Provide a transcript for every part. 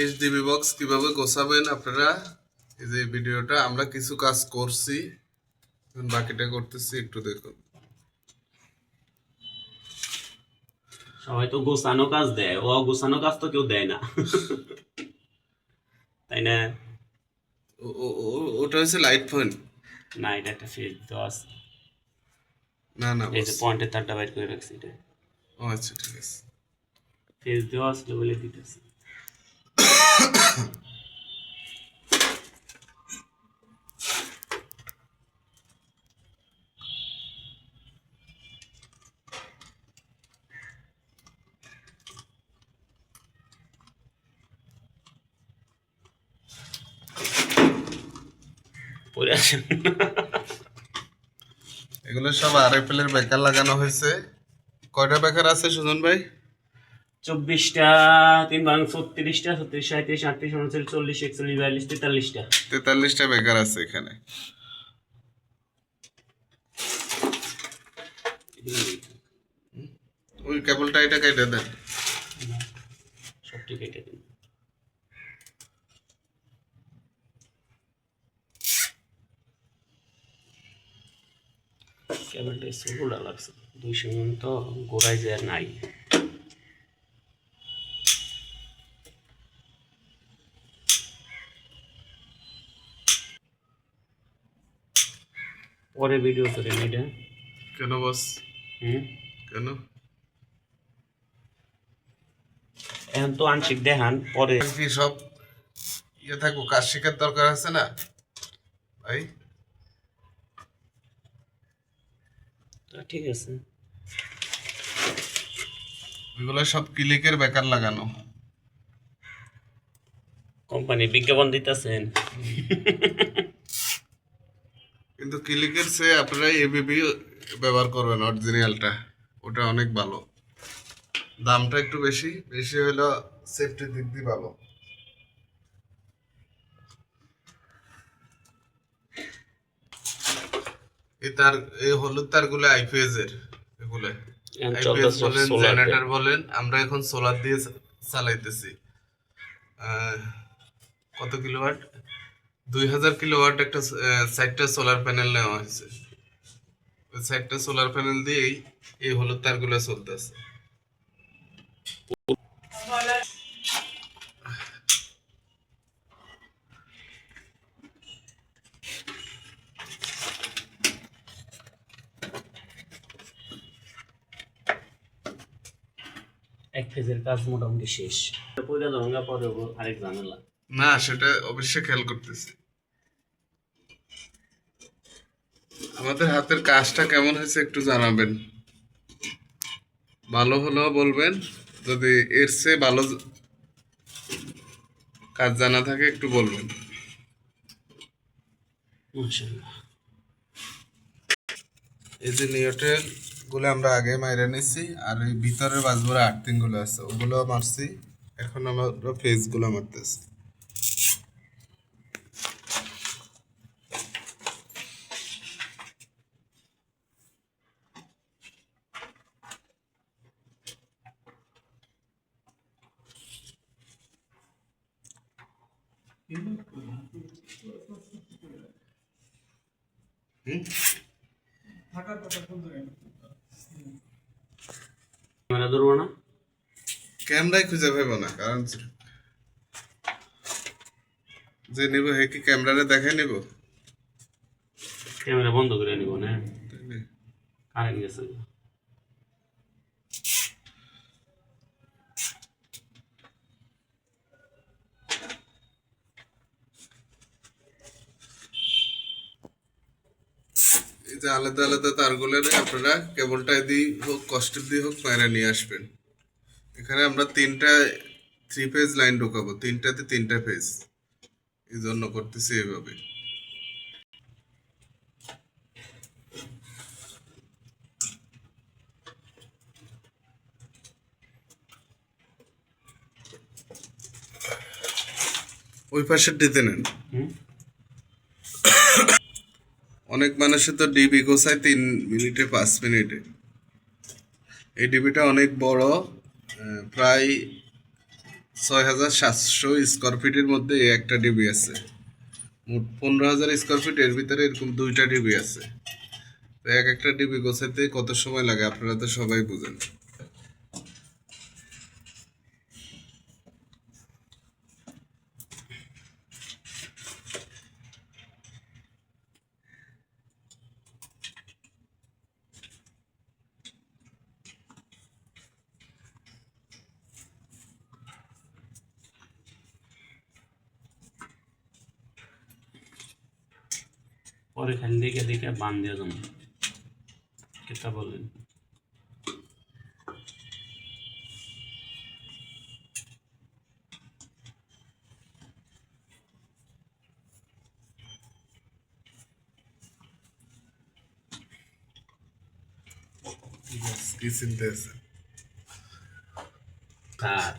HDB box কিভাবে গোছাবেন আপনারা, এই যে ভিডিওটা আমরা কিছু কাজ করছি, এখন বাকিটা করতেছি, একটু দেখুন। সবাই তো গোছানো কাজ দেয়, ও গোছানো কাজ তো কেউ দেয় না, তাই না? ওটা হচ্ছে লাইট পয়েন্ট। না, এটা একটা ফেজ দেওয়া আছে। না না, এই যে পয়েন্টের তারটা বাইর করে রাখছি, এটা ও আচ্ছা, ঠিক আছে। ফেজ দেওয়া আসলে বলে দিতেছে। পরে আসেন। এগুলো সব আরএফএল এর বেকার লাগানো হয়েছে। কয়টা বেকার আছে সুজন ভাই? 24টা, 3 ভাগ 36টা, 36, 37, 38, 39, 40, 41, 42, 43টা। 43টা বেকার আছে এখানে। ওই কেবলটা এটা কেটে দেন। সবটি কেটে দিন। কেবলটা ষোলোটা লাগছে, 200 ইউনিট তো গোড়ায় যায় নাই। পরে ভিডিও করে এটা। কেন বস? কেন? এখন তো আংশিক দেখান, পরে কি সব ইয়ে থাকবো, কাজ শেখার দরকার আছে না ভাই? ঠিক আছে। ওইগুলো সব ক্লিকের বেকার লাগানো। কোম্পানি বিজ্ঞাপন দিতেছেন, কিন্তু ক্লিকের চেয়ে আপনারা এবিবি ব্যবহার করবেন, অরিজিনালটা। ওটা অনেক ভালো, দামটা একটু বেশি বেশি হলো, সেফটির দিক দিয়ে ভালো। এই তার, এই হলুদ তারগুলো আইপিএস এর, এগুলো আইপিএস বলেন, জেনারেটর বলেন, আমরা এখন সোলার দিয়ে চালাইতেছি। কত কিলোওয়াট? 2000 কিলোওয়াট একটা 60টা সোলার প্যানেল নেওয়া হয়েছে। ওই 60টা সোলার প্যানেল দিয়েই এই হলুদ তারগুলো চলতেছে। এক ফেজের কাজ মোটামুটি শেষ। পয়লা ধরঙ্গা পরে আরেক ঝামেলা। না, সেটা অবশ্যই খেয়াল করতেছি। আমাদের হাতের কাজটা কেমন হয়েছে একটু জানাবেন, ভালো হলেও বলবেন, যদি এর চেয়ে ভালো কাজ জানা থাকে একটু বলবেন। মাশাআল্লাহ। এই যে নিউট্রেল গুলো আমরা আগে মাইরা নিছি, আর এই ভিতরের বাজবরা আর্থিং গুলো আছে ওগুলো মারছি, এখন আমরা ফেজ গুলো মারতেছি। ক্যামেরা ধরবো না, ক্যামেরাই খুঁজে পাইব না, কারণ যে নিব হে কি ক্যামেরারে দেখাই নিব? ক্যামেরা বন্ধ করে নিব না, কারেন্ট গেছে। এই যে আলাদা আলাদা তারগুলো আপনারা কেবলটা দিয়ে হোক কষ্টের দিয়ে হোক মাইরা নিয়ে আসবেন। এখানে আমরা 3টা 3 ফেজ লাইন ঢোকাবো, 3টাতে 3টা ফেজ, এই জন্য করতেছি এইভাবে। ওই পাশের দিতে নেন। অনেক মানুষের তো ডিবি গোছায় 3 মিনিটে 5 মিনিটে। এই ডিবিটা অনেক বড়, প্রায় 6,700 স্কোয়ার ফিটের মধ্যে এই একটা ডিবি আছে। মোট 15,000 স্কোয়ার ফিট, এর ভিতরে এরকম 2টা ডিবি আছে। তো এক একটা ডিবি গোছাইতে কত সময় লাগে আপনারা তো সবাই বুঝেন। পরে খালি দেখে দেখে বান দিয়ে যাবো, কেটা বলেন। কি চিন্তা আছে? আর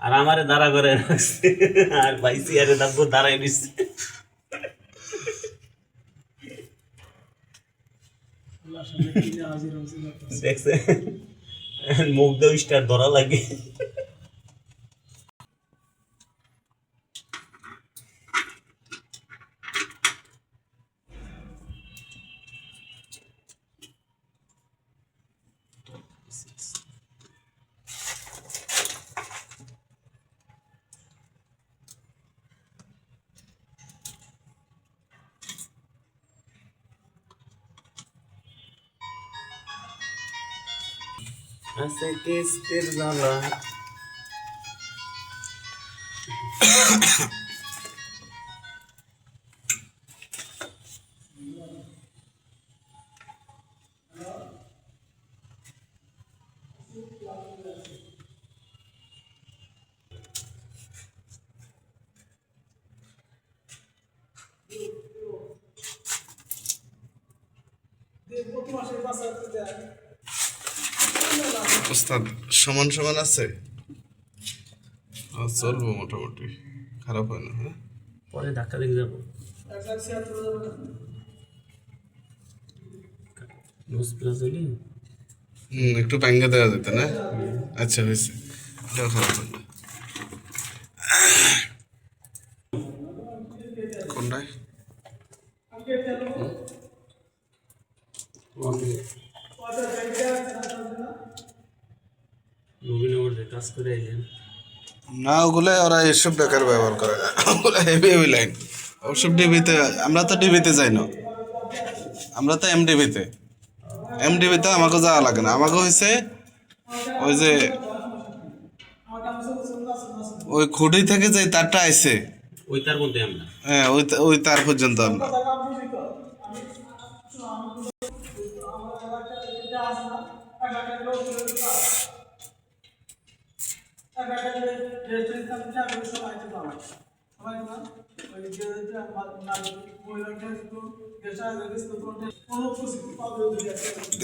আর আমারে দাঁড়া করে রাখছে, আর ভাই চেয়ারে দাঁড়াবো, দাঁড়াই দিচ্ছে। দেখছে মুখ দিয়ে স্টার ধরা লাগে। আছে কিস্তির জ্বালা। ওস্তাদ সমান সমান আছে? চলবো মোটামুটি, খারাপ হয় না। হ্যাঁ, পরে ধাক্কা দেখে যাবো। নোজ প্লাস হলি একটু ভাঙ্গা দেওয়া যেত না? আচ্ছা হয়েছে, এটাও খারাপ হয় না। কোনটায়? নবীনগরে কাজ করে আইলেন। না, ওগুলো ওরা এসব বেকার ব্যবহার করে, ওগুলো হেভি হেভি লাইন। ওসব ডিবিতে, আমরা তো ডিবিতে যাই না, আমরা তো এমডিবিতে। এমডিবিতে আমাকে যাওয়া লাগে না, আমাকে হয়েছে ওই যে ওই খুঁটি থেকে যে তারটা আইছে, ওই তার মধ্যে আমরা হ্যাঁ ওই তার পর্যন্ত আমরা।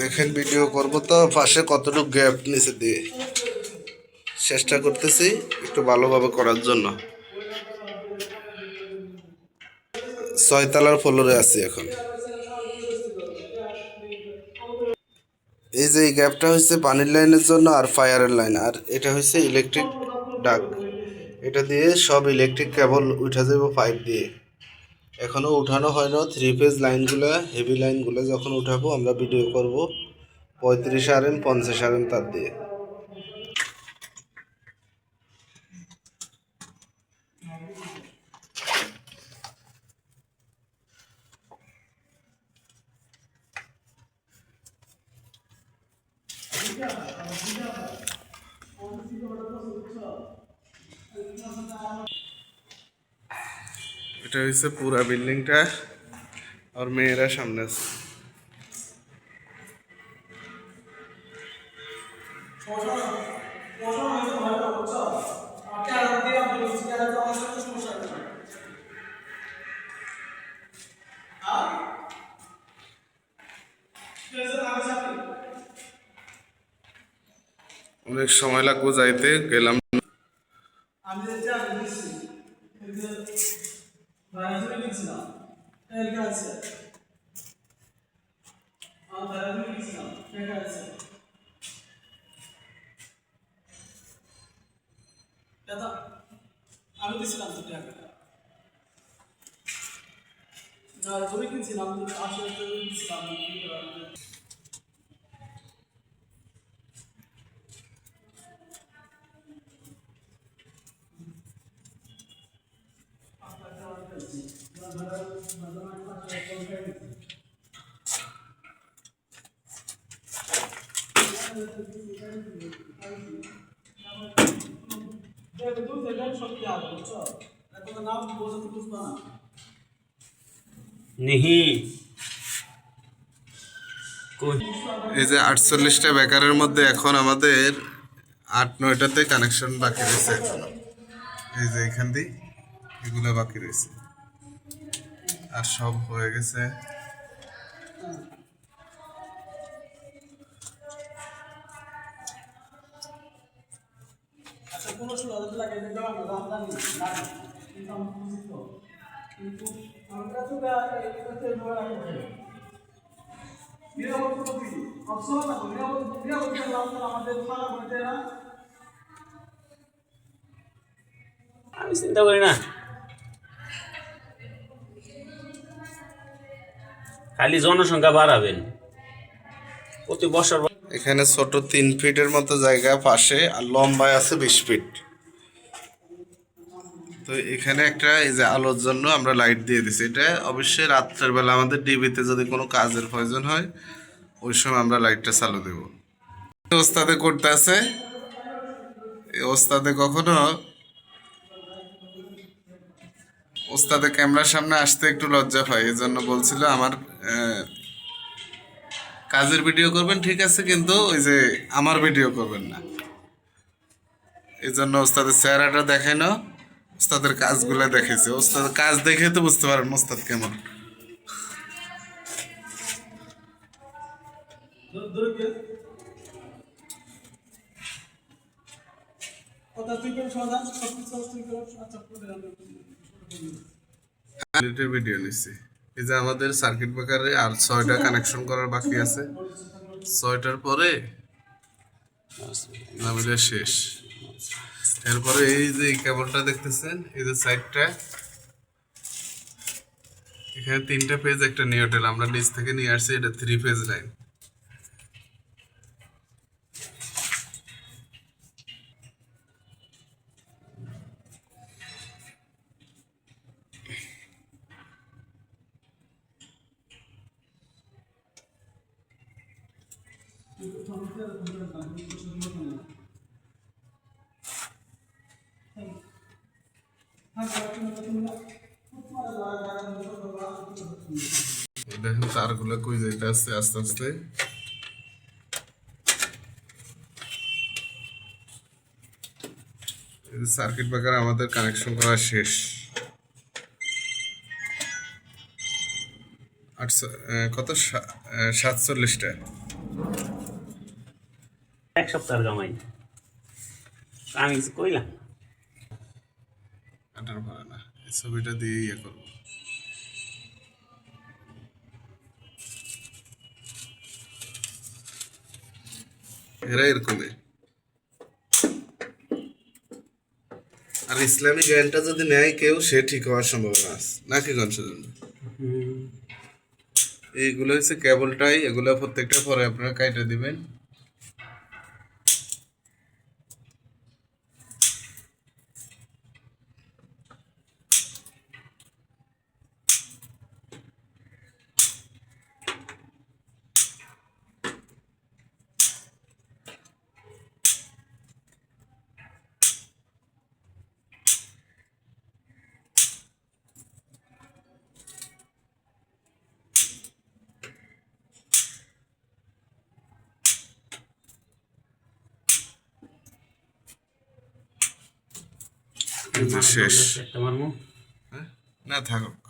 দেখেন ভিডিও করবো তো, পাশে কতটুকু গ্যাপ নিচে দিয়ে চেষ্টা করতেছি একটু ভালোভাবে করার জন্য। 6তলার ফ্লোরে আছি এখন। এই যে এই গ্যাপটা হচ্ছে পানির লাইনের জন্য আর ফায়ারের লাইন, আর এটা হচ্ছে ইলেকট্রিক ডাক। এটা দিয়ে সব ইলেকট্রিক কেবল উঠা যাবে পাইপ দিয়ে। এখনো উঠানো হয় না 3 ফেজ লাইনগুলো, হেভি লাইনগুলো যখন উঠাবো আমরা ভিডিও করব 35 RM 50 RM তার দিয়ে। এটা হচ্ছে পুরা বিল্ডিংটা, আর মেয়েরা সামনে আছে। অনেক সময় লাগবো যাইতে, গেলাম। দাদা আমি দিছিলাম তো টাকা না জমি কিনছিলাম আসলে দিছিলাম দুধ দেবেন সব কি হবে বুঝছো এখন নাম বোঝাতে বুঝবা না নিহি কই এই যে 48টা বেকারের মধ্যে এখন আমাদের 8-9টাতে কানেকশন বাকি রয়েছে এখনো। এই যে এখান দিয়ে এগুলো বাকি রয়েছে আর সব হয়ে গেছে। আচ্ছা 15-16 লাগে দেওয়া না দাম জানি লাগে কিন্তু আমি বুঝি তো কিন্তু আমার কাছে এই কাছে লোয়া লাগে নিরাপত্তা কপি অপশন না নিরাপত্তা লাভ আমাদের খারাপ হতে না আমি চিন্তা করি না, খালি জনসংখ্যা বাড়াবেন প্রতি বছর। এখানে ছোট 3 ফিটের মতো জায়গা পাশে আর লম্বায় আছে 20 ফিট। তো এখানে একটা এই যে আলোর জন্য আমরা লাইট দিয়ে দিছি। এটা অবশ্যই রাত্রের বেলা আমাদের ডিবিতে যদি কোনো কাজের প্রয়োজন হয় ওই সময় আমরা লাইটটা চালু দেব। ওস্তাদে করতে আছে, এই ওস্তাদে কখনো ওস্তাদে ক্যামেরার সামনে আসতে একটু লজ্জা পায়, এই জন্য বলছিল আমার কাজের ভিডিও করবেন ঠিক আছে, কিন্তু ওই যে আমার ভিডিও করবেন না। এই জন্য ওস্তাদের চেহারাটা দেখায় না, ওস্তাদের কাজগুলো দেখেছে। ওস্তাদের কাজ দেখে তো বুঝতে পারেন ওস্তাদ কেমন। কথা তুই কোন সমাধান সব কিছু তুই কোন আচ্ছা ভিডিও নিচ্ছি। এই যে আমাদের সার্কিট ব্রেকারে আর 6টা কানেকশন করার বাকি আছে। 6টার পরে আমাদের শেষ। এরপরে এই যে কেবলটা দেখতেছেন, এই যে সাইডটা, এখানে 3টা পেজ একটা নিউট্রাল আমরা নিচ থেকে নিয়ে আসছি। এটা 3 পেজ লাইন। দেখেন তারগুলো কই যাইতে আসছে আস্তে আস্তে। সার্কিট ব্রেকার আমাদের কানেকশন করা শেষ। কত 47টা। এক সপ্তাহ জমাই আমি কিছু কইলাম কাটার পারে না, এই ছবিটা দিয়ে ইয়ে করবো। এরা এরকমই। আর ইসলামী জ্ঞানটা যদি নেয় কেউ, সে ঠিক হওয়ার সম্ভাবনা আছে নাকি কনসেশন। এইগুলো হচ্ছে কেবলটাই, এগুলো প্রত্যেকটা পরে আপনারা কাইটে দিবেন। শেষ। একটা মারমু হ্যাঁ? না থাকুক।